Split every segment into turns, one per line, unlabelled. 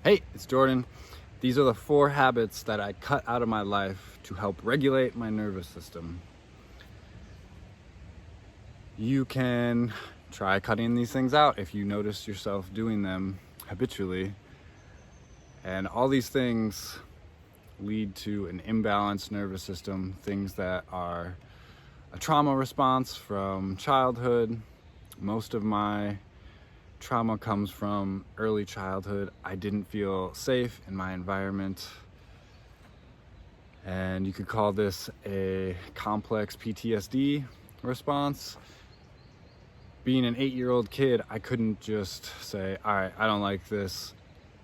Hey, it's Jordan. These are the 4 habits that I cut out of my life to help regulate my nervous system. You can try cutting these things out if you notice yourself doing them habitually. And all these things lead to an imbalanced nervous system, things that are a trauma response from childhood. Most of my trauma comes from early childhood. I didn't feel safe in my environment. And you could call this a complex PTSD response. Being an 8-year-old kid, I couldn't just say, all right, I don't like this.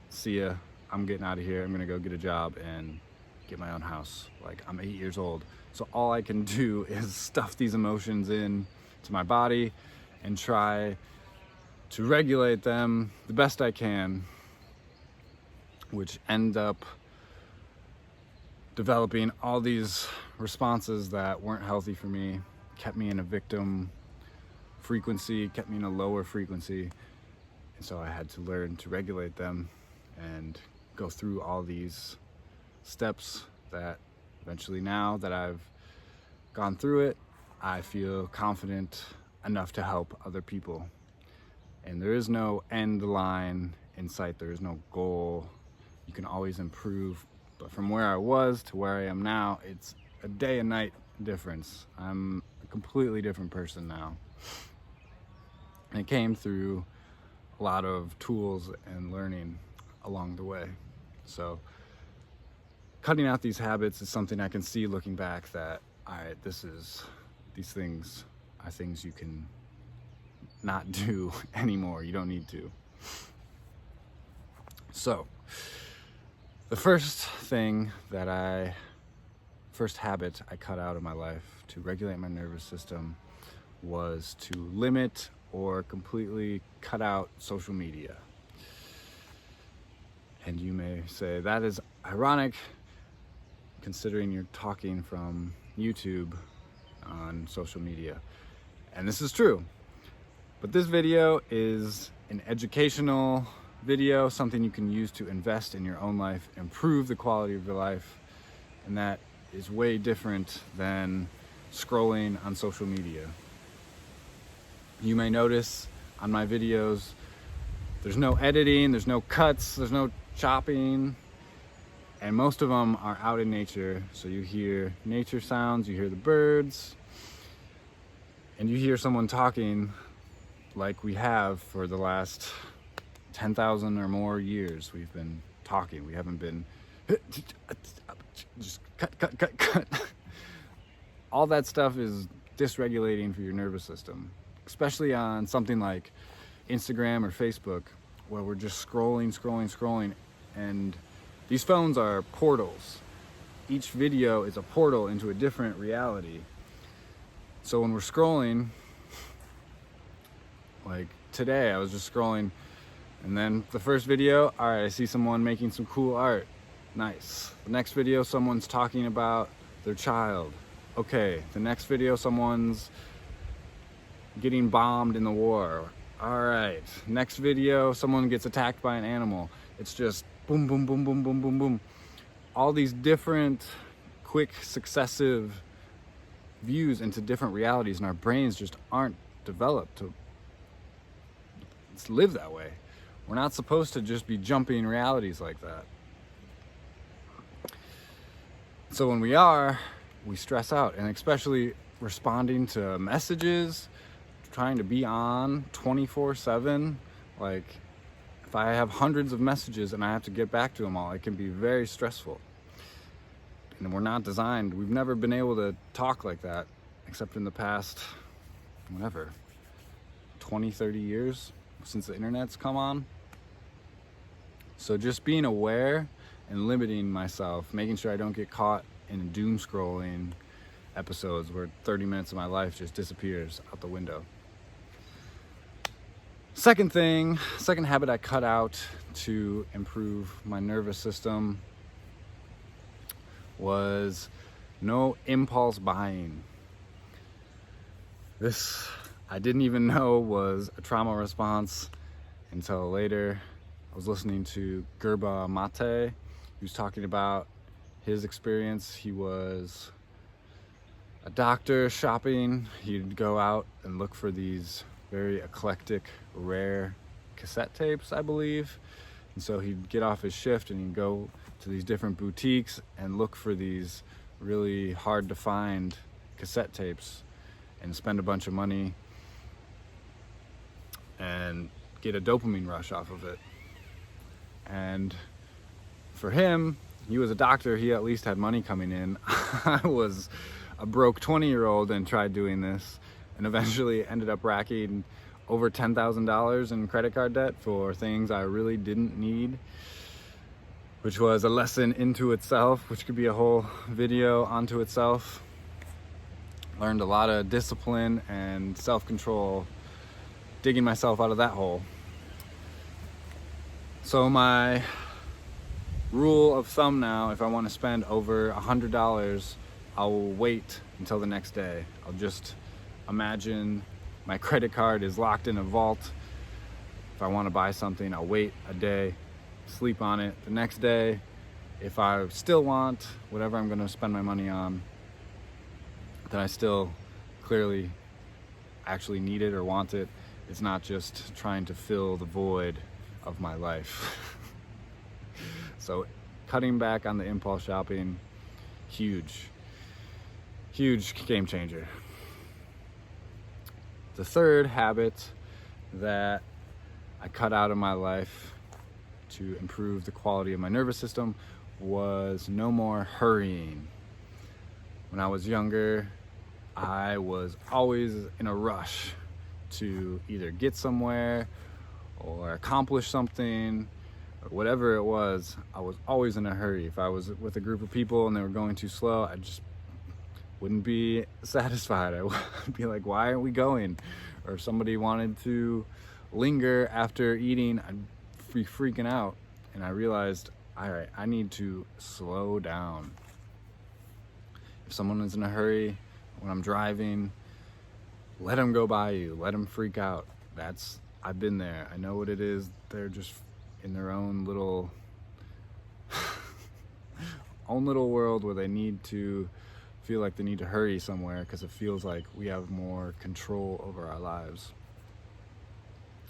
See ya. I'm getting out of here. I'm gonna go get a job and get my own house. Like, I'm 8 years old. So all I can do is stuff these emotions in to my body and try to regulate them the best I can, which end up developing all these responses that weren't healthy for me, kept me in a victim frequency, kept me in a lower frequency. And so I had to learn to regulate them and go through all these steps that eventually, now that I've gone through it, I feel confident enough to help other people. And there is no end line in sight. There is no goal. You can always improve. But from where I was to where I am now, it's a day and night difference. I'm a completely different person now. And it came through a lot of tools and learning along the way. So cutting out these habits is something I can see looking back that, all right, these things are things you can not do anymore. You don't need to. So the first habit I cut out of my life to regulate my nervous system was to limit or completely cut out social media. And you may say that is ironic considering you're talking from YouTube on social media. And this is true. But this video is an educational video, something you can use to invest in your own life, improve the quality of your life. And that is way different than scrolling on social media. You may notice on my videos, there's no editing, there's no cuts, there's no chopping, and most of them are out in nature. So you hear nature sounds, you hear the birds, and you hear someone talking like we have for the last 10,000 or more years. We've been talking. We haven't been just cut. All that stuff is dysregulating for your nervous system, especially on something like Instagram or Facebook, where we're just scrolling. And these phones are portals. Each video is a portal into a different reality. So when we're scrolling, like today, I was just scrolling, and then the first video, all right, I see someone making some cool art. Nice. The next video, someone's talking about their child. Okay. The next video, someone's getting bombed in the war. All right. Next video, someone gets attacked by an animal. It's just boom, boom, boom, boom, boom, boom, boom. All these different, quick, successive views into different realities, and our brains just aren't developed to live that way. We're not supposed to just be jumping realities like that. So when we are, we stress out, and especially responding to messages, trying to be on 24/7. Like, if I have hundreds of messages and I have to get back to them all, it can be very stressful. And we're not designed, we've never been able to talk like that, except in the past, 20, 30 years since the internet's come on. So just being aware and limiting myself, making sure I don't get caught in doom scrolling episodes where 30 minutes of my life just disappears out the window. Second habit I cut out to improve my nervous system was no impulse buying. This I didn't even know was a trauma response until later. I was listening to Gerba Mate. He was talking about his experience. He was a doctor shopping. He'd go out and look for these very eclectic, rare cassette tapes, I believe. And so he'd get off his shift and he'd go to these different boutiques and look for these really hard to find cassette tapes and spend a bunch of money and get a dopamine rush off of it. And for him, he was a doctor, he at least had money coming in. I was a broke 20-year-old and tried doing this and eventually ended up racking over $10,000 in credit card debt for things I really didn't need, which was a lesson into itself, which could be a whole video onto itself. Learned a lot of discipline and self-control digging myself out of that hole. So my rule of thumb now, if I want to spend over $100, I'll wait until the next day. I'll just imagine my credit card is locked in a vault. If I want to buy something, I'll wait a day, sleep on it. The next day, if I still want whatever I'm going to spend my money on, then I still clearly actually need it or want it. It's not just trying to fill the void of my life. So cutting back on the impulse shopping, huge game changer. The third habit that I cut out of my life to improve the quality of my nervous system was no more hurrying. When I was younger, I was always in a rush to either get somewhere or accomplish something or whatever it was. I was always in a hurry. If I was with a group of people and they were going too slow, I just wouldn't be satisfied. I would be like, why aren't we going? Or if somebody wanted to linger after eating, I'd be freaking out. And I realized, all right, I need to slow down. If someone is in a hurry when I'm driving, let them go by you, let them freak out. I've been there. I know what it is. They're just in their own little world where they need to feel like they need to hurry somewhere because it feels like we have more control over our lives.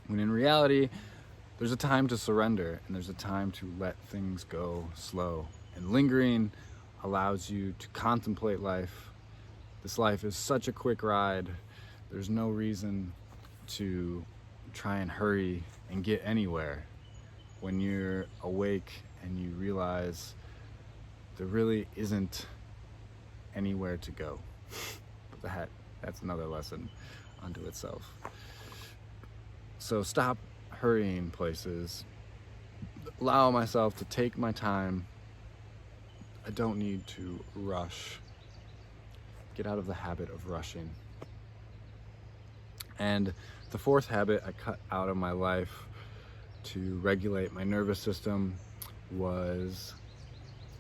When in reality, there's a time to surrender and there's a time to let things go slow. And lingering allows you to contemplate life. This life is such a quick ride. There's no reason to try and hurry and get anywhere when you're awake and you realize there really isn't anywhere to go. But that's another lesson unto itself. So stop hurrying places. Allow myself to take my time. I don't need to rush. Get out of the habit of rushing. And the fourth habit I cut out of my life to regulate my nervous system was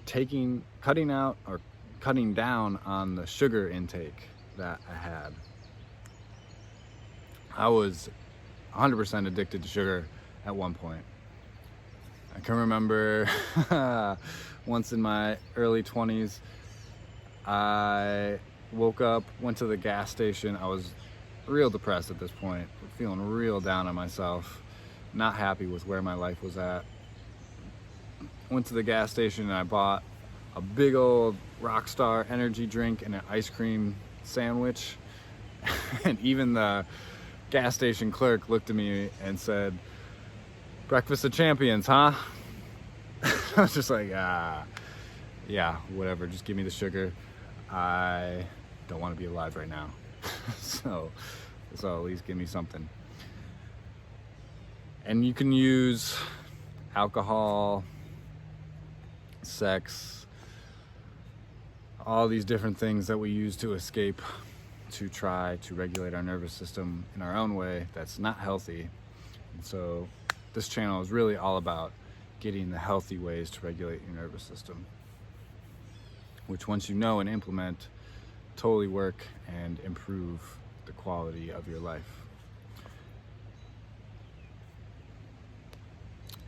cutting down on the sugar intake that I had. I was 100% addicted to sugar at one point. I can remember once in my early 20s, I woke up, went to the gas station. I was real depressed at this point, feeling real down on myself, not happy with where my life was at. Went to the gas station and I bought a big old Rockstar energy drink and an ice cream sandwich. And even the gas station clerk looked at me and said, "Breakfast of champions, huh?" I was just like, yeah, whatever, just give me the sugar. I don't want to be alive right now. So at least give me something. And you can use alcohol, sex, all these different things that we use to escape, to try to regulate our nervous system in our own way that's not healthy. And so this channel is really all about getting the healthy ways to regulate your nervous system, which once you know and implement, totally work and improve the quality of your life.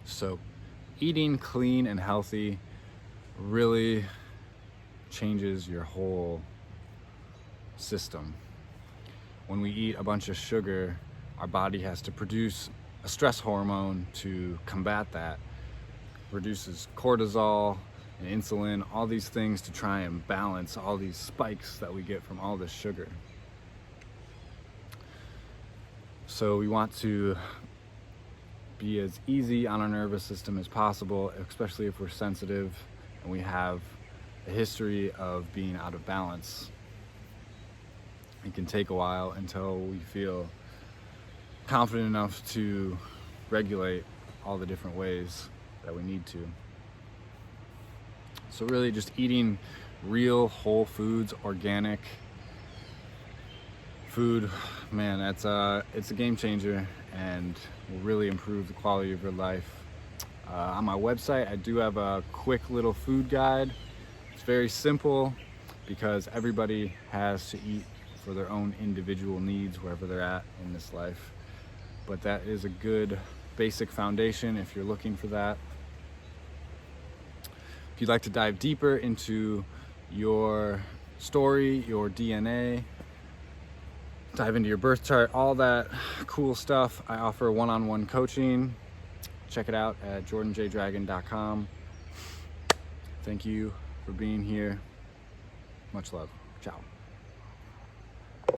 So eating clean and healthy really changes your whole system. When we eat a bunch of sugar, our body has to produce a stress hormone to combat that. Reduces cortisol and insulin, all these things to try and balance all these spikes that we get from all this sugar. So we want to be as easy on our nervous system as possible, especially if we're sensitive and we have a history of being out of balance. It can take a while until we feel confident enough to regulate all the different ways that we need to. So really just eating real whole foods, organic food, man, it's a game changer and will really improve the quality of your life. On my website, I do have a quick little food guide. It's very simple because everybody has to eat for their own individual needs wherever they're at in this life. But that is a good basic foundation if you're looking for that. If you'd like to dive deeper into your story, your DNA, dive into your birth chart, all that cool stuff, I offer one-on-one coaching. Check it out at jordanjdragon.com. Thank you for being here. Much love. Ciao.